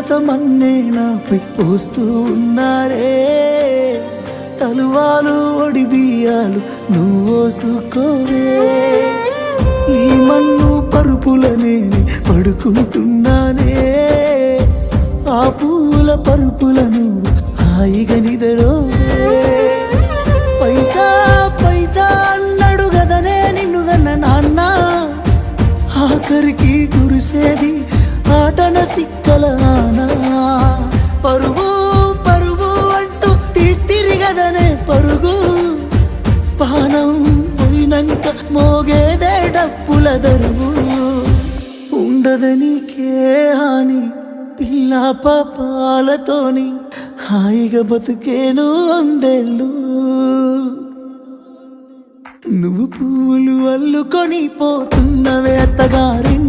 కళ్ళతో మన్నే నాపై పోస్తూ ఉన్నారే తలువాలు ఒడి బియ్యాలు నువ్వోసుకోవే ఈ మన్ను పరుపులనే పడుకుంటున్నానే ఆ పూల పరుపులను హాయిగా నిదరోవే పైసా పైసా అన్నాడు గదనే నిన్ను గన్న నాన్న ఆఖరికి కురిసేది ఆటన సిక్కల ఆనా పరుగు పరుగు అంటూ తీస్తిరి గదనే పరుగు పానం పోయినంక మోగేదే డప్పుల దరువు ఉండదనికే హాని పిల్ల పాపాలతోని హాయిగా బతుకేను వందేళ్ళు నువ్వు పూలు అల్లుకొని పోతున్నవే అత్తగారింటికి